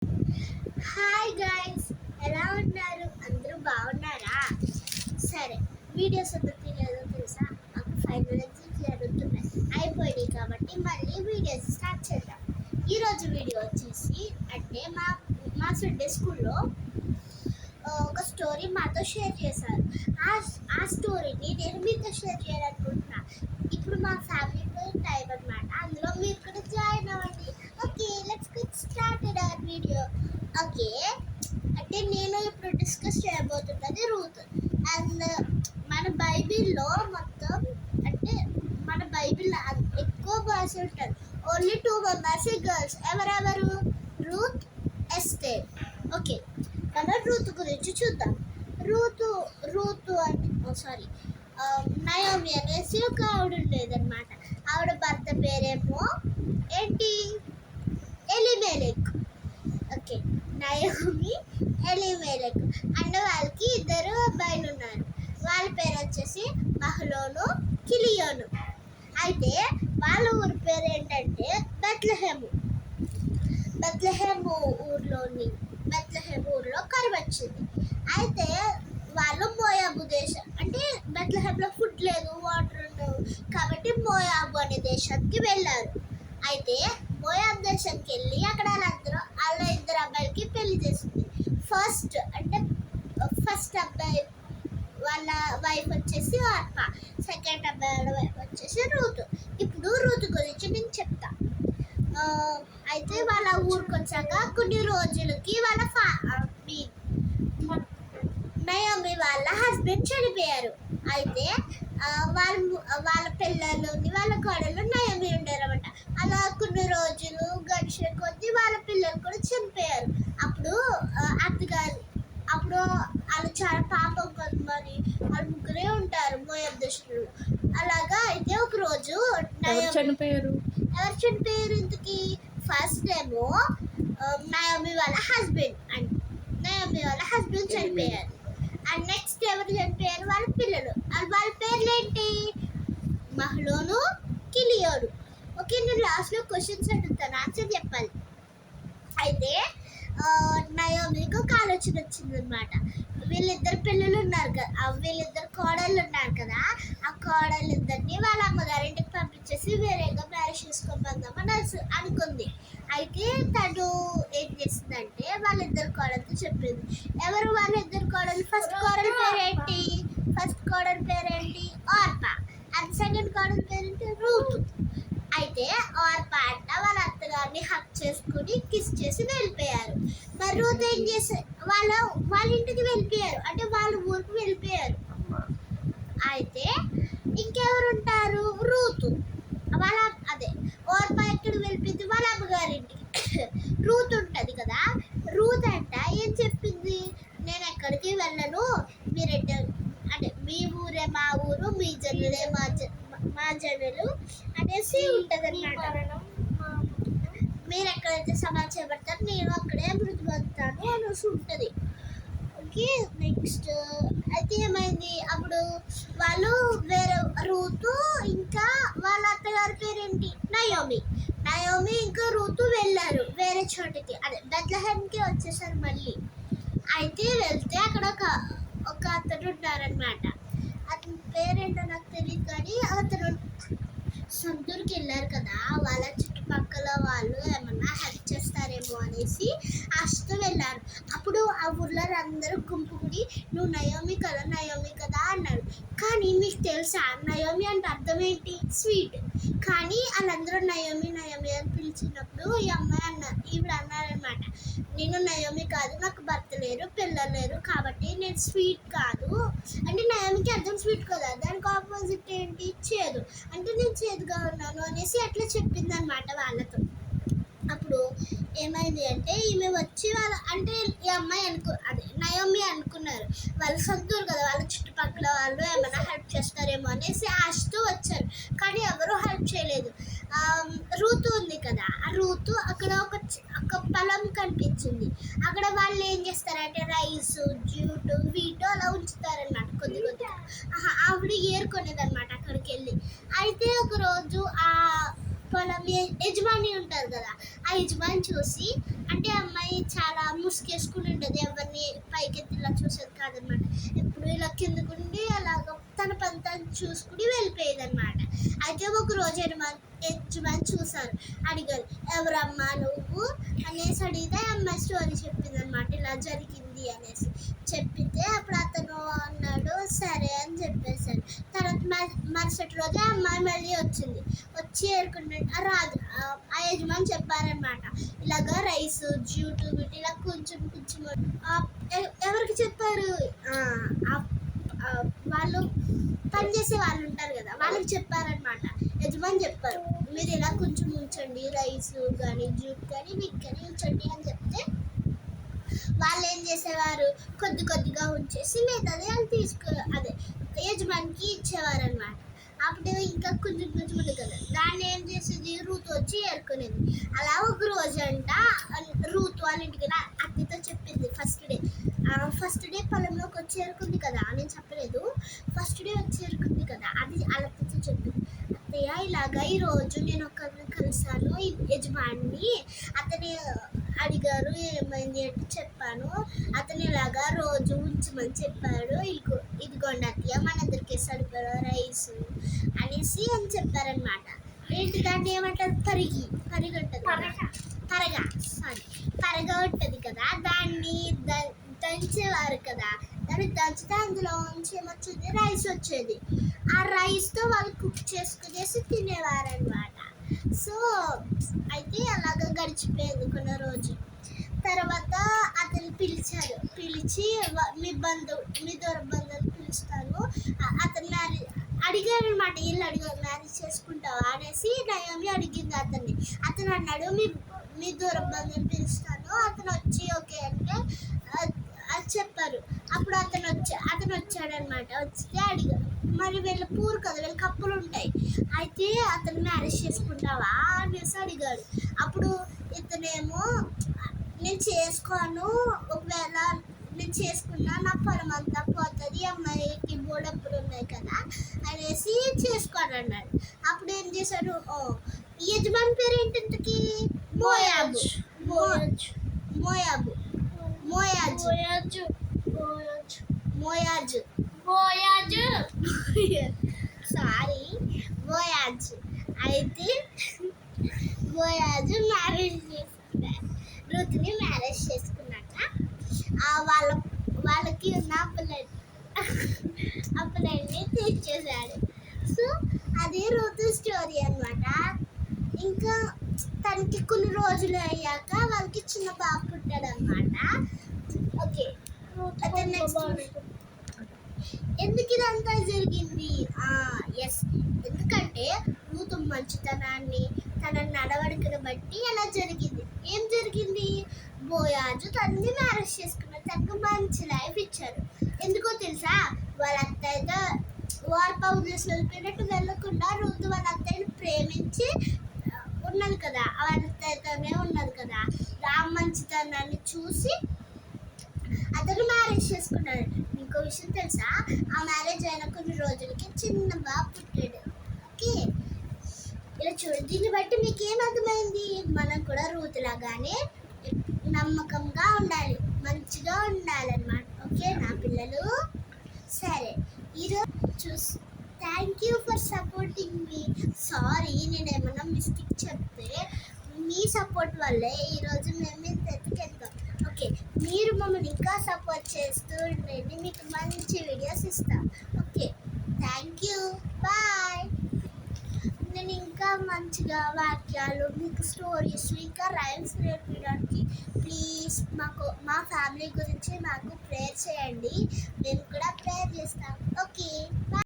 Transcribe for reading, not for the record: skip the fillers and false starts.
Hi guys, ఎలా ఉన్నారు? అందరూ బాగున్నారా? సరే, వీడియోస్ ఎందుకు తీయలేదో తెలుసా? మాకు ఫైనల్ ఎగ్జామ్స్ జరుగుతున్నాయి, అయిపోయినాయి కాబట్టి మళ్ళీ వీడియోస్ స్టార్ట్ చేద్దాం. ఈరోజు వీడియో వచ్చేసి అంటే మా సండే స్కూల్లో ఒక స్టోరీ మాతో షేర్ చేశారు. ఆ స్టోరీని నేను మీతో షేర్ చేయాలనుకుంటున్నా. ఇప్పుడు మా ఫ్యామిలీతో టైం అనమాట, అందులో మీరు కూడా జాయిన్ అవ్వండి. Okay, let's get started our video. Okay, అంటే నేను ఇప్పుడు డిస్కస్ చేయబోతున్నది రూత్. అండ్ మన బైబిల్లో మొత్తం అంటే మన బైబిల్లో ఎక్కువ బాయ్స్ ఉంటారు, ఓన్లీ 2 మెంబర్స్ గర్ల్స్. ఎవరెవరు? రూత్, ఎస్తేర్. ఓకే, మనం రూత్ గురించి చూద్దాం. రూతు అంటే సారీ నయోమి అనేసి ఒక ఆవిడ ఉండేదన్నమాట. ఆవిడ భర్త పేరేమో ఏంటి? Elimelech. Okay, Naomi, Elimelech. And వాళ్ళకి 2 అబ్బాయిలు ఉన్నారు. వాళ్ళ పేరు వచ్చేసి మహ్లోను, కిలియోను. అయితే వాళ్ళ ఊరి పేరు ఏంటంటే బెత్లెహేము. బెత్లెహేము ఊర్లో కరువు వచ్చింది. అయితే వాళ్ళు మోయాబు దేశం, అంటే బెత్లెహేంలో ఫుడ్ లేదు, వాటర్ ఉండవు కాబట్టి మోయాబు అనే దేశానికి వెళ్ళారు. అయితే మోయాబు దేశానికి వెళ్ళి అక్కడ వాళ్ళ 2 అబ్బాయిలకి పెళ్లి చేసింది. ఫస్ట్ అబ్బాయి వాళ్ళ వైఫ్ వచ్చేసి ఆర్పా, సెకండ్ అబ్బాయి వాళ్ళ వైఫ్ వచ్చేసి రూతు. ఇప్పుడు రూతు గురించి నేను చెప్తా. అయితే వాళ్ళ ఊరికి వచ్చాక కొన్ని రోజులకి నయోమి వాళ్ళ హస్బెండ్ చనిపోయారు. అయితే వాళ్ళ పిల్లలని వాళ్ళ కోడలు నయోమి ఉండేరన్నమాట. అలా కొన్ని రోజులు గడిచిన కొద్దీ వాళ్ళ పిల్లలు కూడా చనిపోయారు. అప్పుడు వాళ్ళు చాలా పాపం కదా, మరి వాళ్ళు ముగ్గురే ఉంటారు మోయాబు దేశంలో. అలాగా అయితే ఒక రోజు ఎవరు చనిపోయారు ఇంతకీ? ఫస్ట్ ఏమో నయోమి వాళ్ళ హస్బెండ్ చనిపోయారు. అండ్ నెక్స్ట్ ఎవరు చనిపోయారు? వాళ్ళ పిల్లలు. వాళ్ళ పేర్లు ఏంటి? మహ్లోను, కిలియోను. ఓకే, నేను లాస్ట్లో క్వశ్చన్స్ అడుగుతాను, ఆన్సర్ చెప్పాలి. అయితే నయోమికి ఒక ఆలోచన వచ్చిందనమాట. వీళ్ళిద్దరు పిల్లలు ఉన్నారు కదా, వీళ్ళిద్దరు కోడళ్ళు ఉన్నారు కదా, ఆ కోడళ్ళిద్దరిని వాళ్ళ అమ్మగారింటికి పంపించేసి వేరేగా మ్యారేజ్ చేసుకోమందామని అనుకుంది. అయితే తను ఏం చేసిందంటే వాళ్ళిద్దరు కోడలతో చెప్పింది. ఎవరు వాళ్ళిద్దరు కోడలు? ఫస్ట్ కోడల పేరేంటి? ఆర్పా. అండ్ సెకండ్ కోడల పేరేంటి? రూతు. అయితే ఆర్పా అంట వాళ్ళ అత్తగారిని హక్ చేసుకుని కిస్ చేసి వెళ్ళిపోయారు. మరి రూత్ ఏం చేసే వాళ్ళ ఇంటికి వెళ్ళిపోయారు, అంటే వాళ్ళ ఊరికి వెళ్ళిపోయారు. అయితే ఇంకెవరు ఉంటారు? రూతు. ఆర్పా ఎక్కడికి వెళ్ళిపోయింది? వాళ్ళ అమ్మగారింటికి. రూత్ ఉంటుంది కదా, రూత్ అంట ఏం చెప్పింది? నేను ఎక్కడికి వెళ్ళను, అంటే మీ ఊరే మా ఊరు, మీ జనులే మా జనులు అనేసి ఉంటుంది అన్నమాట. మీరు ఎక్కడైతే సమాజం చేపడతారో నేను అక్కడే మృతి పొందుతాను అనేసి ఉంటుంది. ఓకే, నెక్స్ట్ అయితే ఏమైంది? అప్పుడు వాళ్ళు రూతు ఇంకా వాళ్ళ అత్తగారి పేరేంటి? నయోమి ఇంకా రూతు వెళ్ళారు వేరే చోటికి, అదే బెత్లెహేంకి వచ్చేసారు మళ్ళీ. అయితే వెళ్తే అక్కడ ఒక అతను ఉన్నారనమాట. అతని పేరేంటో నాకు తెలియదు, కానీ అతను సొంతూరుకి వెళ్ళారు కదా, వాళ్ళ చుట్టుపక్కల వాళ్ళు ఏమన్నా హెల్ప్ చేస్తారేమో అనేసి ఆశతో వెళ్ళారు. అప్పుడు ఆ ఊర్లో అందరూ గుంపుకుని నువ్వు నయోమి కదా అన్నారు. కానీ మీకు తెలుసా నయోమి అంటే అర్థం ఏంటి? స్వీట్. కానీ వాళ్ళందరూ నయోమి అని పిలిచినప్పుడు ఈవిడ అన్నారనమాట, నేను నయోమి కాదు, నాకు భర్త లేరు, పిల్లలు లేరు, కాబట్టి నేను స్వీట్ కాదు. అంటే నయోమికి అర్థం స్వీట్ కదా, దానికి ఆపోజిట్ ఏంటి? చేదు. అంటే నేను చేదుగా ఉన్నాను అనేసి అట్లా చెప్పింది అనమాట వాళ్ళతో. అప్పుడు ఏమైంది అంటే ఈమె వచ్చి అంటే ఈ అమ్మాయి నయోమి అనుకున్నారు వాళ్ళు సొంతూరు కదా, వాళ్ళ చుట్టుపక్కల వాళ్ళు ఏమైనా హెల్ప్ చేస్తారేమో అనేసి ఆశతో వచ్చారు. కానీ ఎవరు హెల్ప్ చేయలేదు. రూతు ఉంది కదా, ఆ రూతు అక్కడ ఒక పొలం కనిపించింది. అక్కడ వాళ్ళు ఏం చేస్తారంటే రైస్, జ్యూట్, వీటు అలా ఉంచుతారనమాట కొద్దిగా. ఆవిడ ఏరుకునేది అనమాట అక్కడికి వెళ్ళి. అయితే ఒకరోజు పొలం యజమాని ఉంటారు కదా, ఆ యజమాని చూసి, అంటే అమ్మాయి చాలా ముసుగేసుకుని ఉంటుంది, ఎవరిని పైకెత్తిలా చూసేది కాదనమాట. ఎప్పుడు ఇలా కిందకుండి అలాగ తన పని తను చూసుకుని వెళ్ళిపోయేది అనమాట. అయితే ఒక రోజు యజమాని చూసారు, అడిగారు, ఎవరమ్మా నువ్వు అనేసి అడిగితే అమ్మాయి స్టోరీ చెప్పింది అనమాట, ఇలా జరిగింది అనేసి చెప్పితే అప్పుడు అతను అన్నాడు సరే అని చెప్పేశాడు. తర్వాత మరుసటి రోజు అమ్మాయి మళ్ళీ వచ్చింది, వచ్చి ఏరుకుంటే రాజు ఆ యజమాని చెప్పారనమాట, ఇలాగ రైస్ జ్యూటు బిట్ ఇలా కొంచెం కొంచెం ఎవరికి చెప్పారు, వాళ్ళు పనిచేసే వాళ్ళు ఉంటారు కదా, వాళ్ళకి చెప్పారనమాట. యజమాని చెప్పారు, మీరు ఇలా కొంచెం ఉంచండి, రైస్ కానీ జ్యూట్ కానీ వీటి కానీ ఉంచండి అని చెప్తే వాళ్ళు ఏం చేసేవారు, కొద్ది కొద్దిగా ఉంచేసి మిగతాది వాళ్ళు అదే యజమానికి ఇచ్చేవారు అనమాట. అప్పుడు ఇంకా కొంచెం కొంచెం ఉంది కదా, దాన్ని ఏం చేసేది, రూతు వచ్చి ఏరుకునేది. అలా ఒక రోజు అంట రూతు వాళ్ళ ఇంటికి అత్తతో చెప్పింది, ఫస్ట్ డే పొలంలోకి వచ్చి ఏరుకుంది కదా, నేను చెప్పలేదు, ఫస్ట్ డే వచ్చి ఏరుకుంది కదా, అది అత్తతో చెప్పింది. అత్తయ్య ఇలాగా ఈరోజు నేను ఒకరిని కలిసాను యజమాని, అతని అడిగారు ఏమైంది అంటే చెప్పాను, అతను ఇలాగా రోజు ఉంచమని చెప్పాడు, ఇదిగోండి అత్తయ్య మనందరికీ సరిపడా రైస్ అనేసి అని చెప్పారనమాట. ఏంటి దాన్ని ఏమంటారు, పరిగి ఉంటుంది పరగ ఉంటుంది కదా, దాన్ని దంచేవారు కదా, దాన్ని దంచితే అందులోంచి ఏమొచ్చేది, రైస్ వచ్చేది. ఆ రైస్తో వాళ్ళు కుక్ చేసుకునేసి తినేవారు అనమాట. సో అయితే అలాగ గడిచిపోయింది కొన్ని రోజు. తర్వాత అతను పిలిచి మీ దూర బంధువులు పిలుస్తాను, అతను అడిగారు అనమాట, వీళ్ళు అడిగారు మ్యారేజ్ చేసుకుంటావా అనేసి నయోమి అడిగింది అతన్ని. అతను అన్నాడు మీ దూర బంధువులు పిలుస్తాను, అతను వచ్చి ఓకే అంటే అది చెప్పారు. అప్పుడు అతను వచ్చాడనమాట, వస్తే అడిగారు, మరి వీళ్ళ పూర్ కదా, వీళ్ళ కప్పులు ఉంటాయి, అయితే అతను మ్యారేజ్ చేసుకుంటావా అనేసి అడిగాడు. అప్పుడు ఇతనేమో నేను చేసుకోను, ఒకవేళ నేను చేసుకున్నా నా పొలం అంతా పోతుంది, అమ్మాయికి బోడప్పులు ఉన్నాయి కదా అనేసి చేసుకోను అన్నాడు. అప్పుడు ఏం చేశాడు, యజమాని పేరు ఏంటికి, మోయాజు సారీ బోయాజు. అయితే బోయాజు రూత్ని మ్యారేజ్ చేసుకున్నాక వాళ్ళకి ఉన్న అప్పులన్నీ తీర్చేశాడు. సో అది రూతు స్టోరీ అనమాట. ఇంకా తనకి కొన్ని రోజులు అయ్యాక వాళ్ళకి చిన్న బాబు పుట్టాడు అనమాట. ఓకే, ఎందుకు ఇదంతా జరిగింది, ఎందుకంటే రూతు మంచితనాన్ని తన నడవడికను బట్టి ఎలా జరిగింది. ఏం జరిగింది, బోయాజు తనని మ్యారేజ్ చేసుకున్నారు, తనకు మంచి లైఫ్ ఇచ్చారు. ఎందుకో తెలుసా, వాళ్ళ అత్తయ్యతో వార్ప ఉద్దేశం వెళ్ళిపోయినట్టు వెళ్ళకుండా రూతు వాళ్ళ అత్తయ్యని ప్రేమించి ఉన్నది కదా, వాళ్ళ అత్తయ్యతోనే ఉన్నది కదా, ఆ మంచితనాన్ని చూసి అతను మ్యారేజ్ చేసుకున్నాడు. ఇంకో విషయం తెలుసా, ఆ మ్యారేజ్ అయిన కొన్ని రోజులకి చిన్న బాబు పుట్టాడు. ఓకే, ఇలా చూడండి, దీన్ని బట్టి మీకు ఏం అర్థమైంది, మనం కూడా రూతులాగానే నమ్మకంగా ఉండాలి, మంచిగా ఉండాలన్నమాట. ఓకే నా పిల్లలు, సరే ఈరోజు thank you for supporting me. Sorry నేను ఏమన్నా మిస్టేక్ చెప్తే, మీ సపోర్ట్ వల్లే ఈరోజు మేము ఎత్తుకెళ్తాం. ఓకే, మీరు మమ్మల్ని ఇంకా సపోర్ట్ చేస్తూ ఉండండి, మీకు మంచి వీడియోస్ ఇస్తాం. Okay, thank you, bye. నేను ఇంకా మంచిగా వాక్యాలు, మీకు స్టోరీస్, ఇంకా రైమ్స్ నేర్పించడానికి ప్లీజ్ మా ఫ్యామిలీ గురించి మాకు ప్రేయర్ చేయండి, మేము కూడా ప్రేయర్ చేస్తాం. Okay, bye.